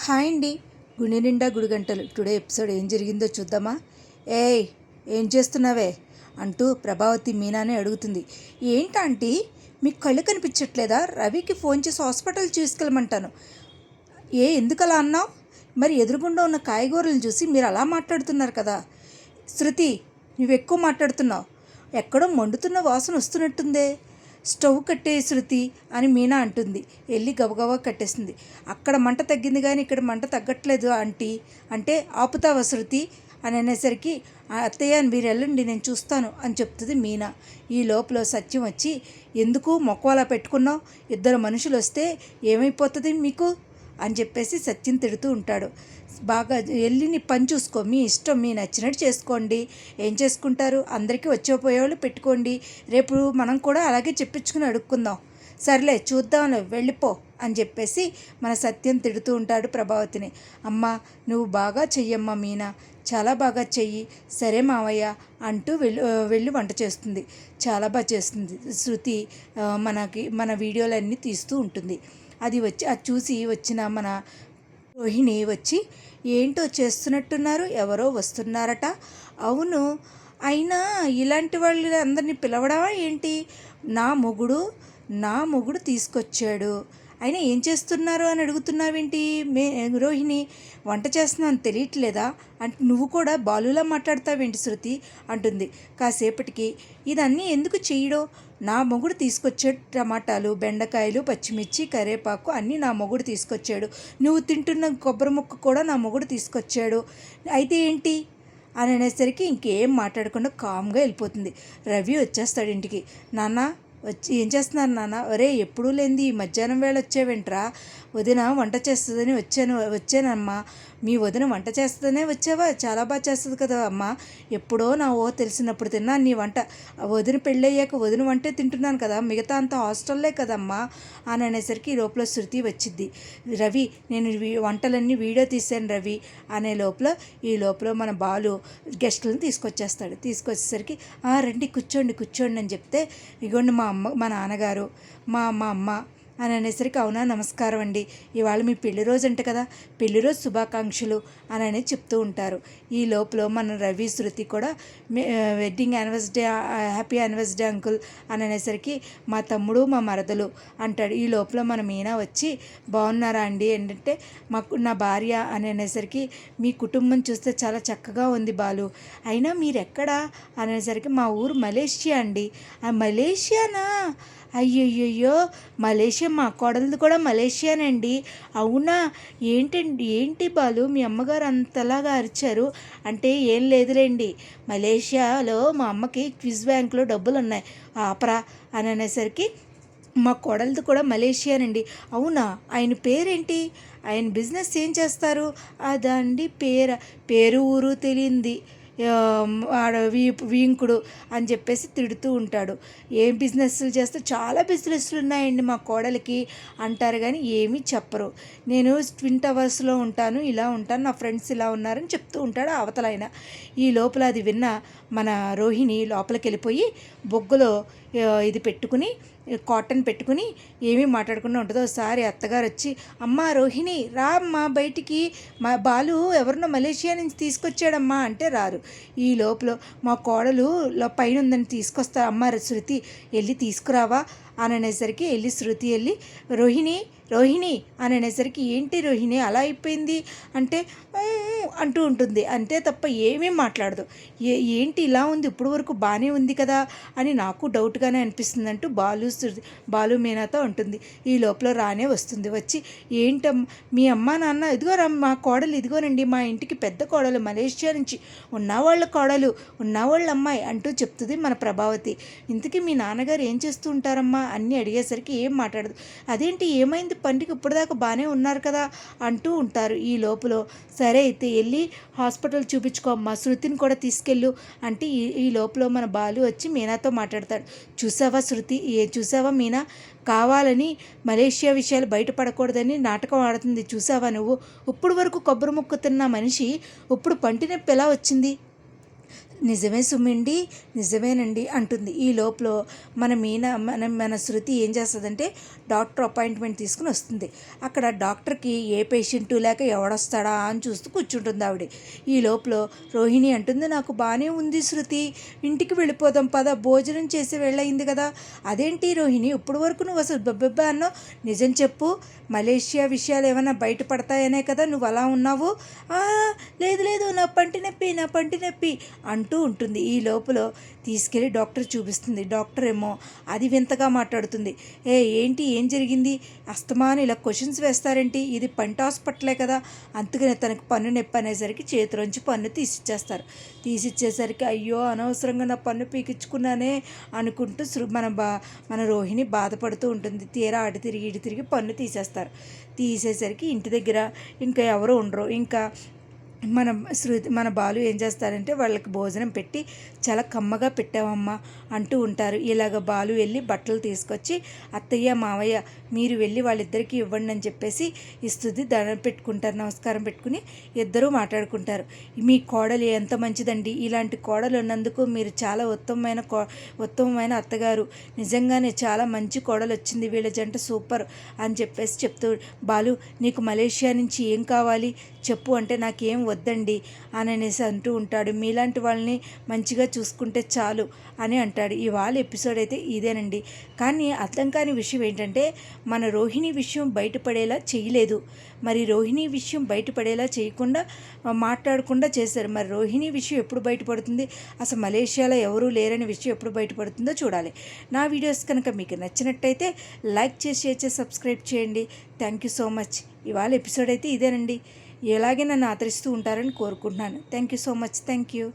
Hi అండి. గుండె నిండా గుడిగంటలు టుడే ఎపిసోడ్ ఏం జరిగిందో చూద్దామా. ఏయ్, ఏం చేస్తున్నావే అంటూ ప్రభావతి మీనానే అడుగుతుంది. ఏంటంటీ, మీకు కళ్ళు కనిపించట్లేదా? రవికి ఫోన్ చేసి హాస్పిటల్ తీసుకెళ్ళమంటాను. ఎందుకు అలా అన్నావు? మరి ఎదురుగుండా ఉన్న కాయగూరలను చూసి మీరు అలా మాట్లాడుతున్నారు కదా. శృతి, నువ్వు ఎక్కువ మాట్లాడుతున్నావు. ఎక్కడో మండుతున్న వాసన వస్తున్నట్టుందే. స్టవ్ కట్టే శృతి అని మీనా అంటుంది. వెళ్ళి గబగబా కట్టేస్తుంది. అక్కడ మంట తగ్గింది కానీ ఇక్కడ మంట తగ్గట్లేదు ఆంటీ అంటే, ఆపుతావా శృతి అని అనేసరికి, అత్తయ్య మీరు వెళ్ళండి నేను చూస్తాను అని చెప్తుంది మీనా. ఈ లోపల సత్యం వచ్చి, ఎందుకు మొక్క అలా పెట్టుకున్నావు? ఇద్దరు మనుషులు వస్తే ఏమైపోతుంది మీకు అని చెప్పేసి సత్యం తిడుతూ ఉంటాడు. బాగా వెళ్ళి నీ పని చూసుకో, మీ ఇష్టం, మీ నచ్చినట్టు చేసుకోండి. ఏం చేసుకుంటారు, అందరికీ వచ్చేపోయేవాళ్ళు పెట్టుకోండి. రేపు మనం కూడా అలాగే చెప్పించుకుని అడుక్కుందాం. సర్లే చూద్దాంలే, వెళ్ళిపో అని చెప్పేసి మన సత్యం తిడుతూ ఉంటాడు ప్రభావతిని. అమ్మ, నువ్వు బాగా చెయ్యమ్మా మీనా, చాలా బాగా చెయ్యి. సరే మావయ్య అంటూ వెళ్ళి వంట చేస్తుంది. చాలా బాగా చేస్తుంది శృతి. మన వీడియోలన్నీ తీస్తూ ఉంటుంది. అది చూసి వచ్చిన మన రోహిణి వచ్చి, ఏంటో చేస్తున్నట్టున్నారు, ఎవరో వస్తున్నారట. అవును, అయినా ఇలాంటి వాళ్ళు అందరినీ పిలవడమా ఏంటి? నా మొగుడు తీసుకొచ్చాడు, అయినా ఏం చేస్తున్నారు అని అడుగుతున్నావేంటి రోహిణి? వంట చేస్తున్నాను తెలియట్లేదా అంటే, నువ్వు కూడా బాలులా మాట్లాడతావేంటి శృతి అంటుంది. కాసేపటికి, ఇదన్నీ ఎందుకు చేయడో? నా మొగుడు తీసుకొచ్చాడు, టమాటాలు, బెండకాయలు, పచ్చిమిర్చి, కరివేపాకు అన్నీ నా మొగుడు తీసుకొచ్చాడు. నువ్వు తింటున్న కొబ్బరి ముక్క కూడా నా మొగుడు తీసుకొచ్చాడు. అయితే ఏంటి అని అనేసరికి ఇంకేం మాట్లాడకుండా కామ్గా వెళ్ళిపోతుంది. రవి వచ్చేస్తాడు ఇంటికి. నాన్న వచ్చి, ఏం చేస్తున్నారు నాన్న? ఒరే, ఎప్పుడూ లేనిది మధ్యాహ్నం వేళ వచ్చావేంట్రా? వదిన వంట చేస్తుందని వచ్చానమ్మా. మీ వదిన వంట చేస్తుందనే వచ్చావా? చాలా బాగా చేస్తుంది కదా అమ్మా. ఎప్పుడో నా తెలిసినప్పుడు తిన్నాను నీ వంట. వదిన పెళ్ళయ్యాక వదిన వంటే తింటున్నాను కదా, మిగతా అంతా హాస్టల్లే కదమ్మా అని అనేసరికి ఈ లోపల శృతి వచ్చింది. రవి, నేను వంటలన్నీ వీడియో తీసాను రవి అనే ఈ లోపల మన బాలు గెస్టులను తీసుకొచ్చేసరికి, రండి కూర్చోండి అని చెప్తే, ఇగోండి మా నాన్నగారు, మా అమ్మ అని అనేసరికి, అవునా నమస్కారం అండి, ఇవాళ మీ పెళ్లి రోజు అంట కదా, పెళ్లి రోజు శుభాకాంక్షలు అని చెప్తూ ఉంటారు. ఈ లోపల మన రవి శృతి కూడా wedding anniversary, happy anniversary uncle అని అనేసరికి, మా తమ్ముడు మా మరదలు అంటాడు. ఈ లోపల మన మీనా వచ్చి, బాగున్నారా అండి ఏంటంటే, నా భార్య అని అనేసరికి, మీ కుటుంబం చూస్తే చాలా చక్కగా ఉంది బాలు, అయినా మీరెక్కడా అనేసరికి, మా ఊరు మలేషియా అండి. మలేషియానా? అయ్యయ్యో, మలేషియా, మా కోడలది కూడా మలేషియానండి. అవునా? ఏంటి బాలు, మీ అమ్మగారు అంతలాగా అరిచారు అంటే, ఏం లేదులేండి, మలేషియాలో మా అమ్మకి స్విస్ బ్యాంకులో డబ్బులు ఉన్నాయి, ఆపరా అని అనేసరికి, మా కోడలది కూడా మలేషియానండి. అవునా? ఆయన పేరేంటి? ఆయన బిజినెస్ ఏం చేస్తారు? అదండి పేరు ఊరు తెలియంది వీంకుడు అని చెప్పేసి తిడుతూ ఉంటాడు. ఏం బిజినెస్లు చేస్తే, చాలా బిజినెస్లు ఉన్నాయండి మా కోడలికి అంటారు కానీ ఏమీ చెప్పరు. నేను ట్విన్ టవర్స్లో ఉంటాను, ఇలా ఉంటాను, నా ఫ్రెండ్స్ ఇలా ఉన్నారని చెప్తూ ఉంటాడు అవతలైన. ఈ లోపల అది విన్న మన రోహిణి లోపలికి వెళ్ళిపోయి బొగ్గులో ఇది పెట్టుకుని, కాటన్ పెట్టుకుని ఏమీ మాట్లాడకుండా ఉంటుంది. ఒకసారి అత్తగారు వచ్చి, అమ్మ రోహిణి రా అమ్మా బయటికి, మా బాలు ఎవరినో మలేషియా నుంచి తీసుకొచ్చాడమ్మా అంటే రారు. ఈ లోపల మా కోడలు పైన ఉందని తీసుకొస్తా, అమ్మ శృతి వెళ్ళి తీసుకురావా అని అనేసరికి, శృతి వెళ్ళి, రోహిణి అని అనేసరికి, ఏంటి రోహిణి అలా అయిపోయింది అంటే, అంటూ ఉంటుంది, అంతే తప్ప ఏమీ మాట్లాడదు. ఏంటి ఇలా ఉంది, ఇప్పుడు వరకు బాగానే ఉంది కదా అని నాకు డౌట్గానే అనిపిస్తుంది అంటూ బాలు మీనాతో ఉంటుంది. ఈ లోపల రానే వస్తుంది. వచ్చి, మీ అమ్మ నాన్న ఇదిగో మా కోడలు ఇదిగోనండి, మా ఇంటికి పెద్ద కోడలు, మలేషియా నుంచి ఉన్నవాళ్ళ కోడలు, ఉన్నవాళ్ళ అమ్మాయి అంటూ చెప్తుంది మన ప్రభావతి. ఇంతకీ మీ నాన్నగారు ఏం చేస్తూ ఉంటారమ్మా అన్నీ అడిగేసరికి ఏం మాట్లాడదు. అదేంటి ఏమైంది, పండుగ ఇప్పటిదాకా బాగానే ఉన్నారు కదా అంటూ ఉంటారు. ఈ లోపల, సరే అయితే వెళ్ళి హాస్పిటల్ చూపించుకోమ్మా, శృతిని కూడా తీసుకెళ్ళు అంటే, ఈ లోపల మన బాలు వచ్చి మీనాతో మాట్లాడతాడు. చూసావా మీనా, కావాలని మలేషియా విషయాలు బయటపడకూడదని నాటకం ఆడుతుంది చూసావా నువ్వు? ఇప్పుడు వరకు కొబ్బరి ముక్క తిన్న మనిషి ఇప్పుడు పంటి నొప్పి ఎలా వచ్చింది? నిజమే సుమండి, నిజమేనండి అంటుంది. ఈ లోపల మన శృతి ఏం చేస్తుందంటే డాక్టర్ అపాయింట్మెంట్ తీసుకుని వస్తుంది. అక్కడ డాక్టర్కి ఏ పేషెంటు లేక ఎవడొస్తాడా అని చూస్తూ కూర్చుంటుంది ఆవిడ. ఈ లోపల రోహిణి అంటుంది, నాకు బాగానే ఉంది శృతి, ఇంటికి వెళ్ళిపోదాం పద, భోజనం చేసి వెళ్ళయింది కదా. అదేంటి రోహిణి, ఇప్పటి వరకు నువ్వు అసలు బెబ్బెబ్బా అన్నావు, నిజం చెప్పు, మలేషియా విషయాలు ఏమైనా బయటపడతాయనే కదా నువ్వు అలా ఉన్నావు. లేదు లేదు, నా పంటి నొప్పి అంటూ ఉంటుంది. ఈ లోపల తీసుకెళ్ళి డాక్టర్ చూపిస్తుంది. డాక్టర్ ఏమో అది వింతగా మాట్లాడుతుంది. ఏంటి, ఏం జరిగింది, అస్తమాను ఇలా క్వశ్చన్స్ వేస్తారేంటి, ఇది పంట హాస్పిటలే కదా. అందుకనే తనకు పన్ను నొప్పి అనేసరికి చేతిలోంచి పన్ను తీసిచ్చేసరికి అయ్యో అనవసరంగా నా పన్ను పీకించుకున్నానే అనుకుంటూ మన రోహిణి బాధపడుతూ ఉంటుంది. తీరా అటు తిరిగి పన్ను తీసేసరికి ఇంటి దగ్గర ఇంకా ఎవరు ఉండరు. ఇంకా మన బాలు ఏం చేస్తారంటే వాళ్ళకి భోజనం పెట్టి చాలా కమ్మగా పెట్టామమ్మా అంటూ ఉంటారు. ఇలాగ బాలు వెళ్ళి బట్టలు తీసుకొచ్చి అత్తయ్య మావయ్య మీరు వెళ్ళి వాళ్ళిద్దరికీ ఇవ్వండి అని చెప్పేసి ఇస్తుంది. దండం పెట్టుకుంటారు, నమస్కారం పెట్టుకుని ఇద్దరూ మాట్లాడుకుంటారు. మీ కోడలు ఎంత మంచిదండి, ఇలాంటి కోడలు ఉన్నందుకు మీరు చాలా ఉత్తమమైన అత్తగారు, నిజంగానే చాలా మంచి కోడలు వచ్చింది, వీళ్ళ జంట సూపర్ అని చెప్పేసి చెప్తూ, బాలు నీకు మలేషియా నుంచి ఏం కావాలి చెప్పు అంటే నాకేం వద్దండి అని అనేసి అంటూ ఉంటాడు. మీలాంటి వాళ్ళని మంచిగా చూసుకుంటే చాలు అని అంటాడు. ఇవాళ ఎపిసోడ్ అయితే ఇదేనండి. కానీ అర్థం కాని విషయం ఏంటంటే మన రోహిణి విషయం బయటపడేలా చేయలేదు. మరి రోహిణి విషయం బయటపడేలా చేయకుండా మాట్లాడకుండా చేశారు. మరి రోహిణి విషయం ఎప్పుడు బయటపడుతుంది, అసలు మలేషియాలో ఎవరూ లేరని విషయం ఎప్పుడు బయటపడుతుందో చూడాలి. నా వీడియోస్ కనుక మీకు నచ్చినట్టయితే లైక్ చేసి, షేర్ చేసి, సబ్స్క్రైబ్ చేయండి. Thank you so much. ఇవాళ ఎపిసోడ్ అయితే ఇదేనండి. ఎలాగే నన్ను ఆదరిస్తూ ఉంటారని కోరుకుంటున్నాను. Thank you so much. Thank you.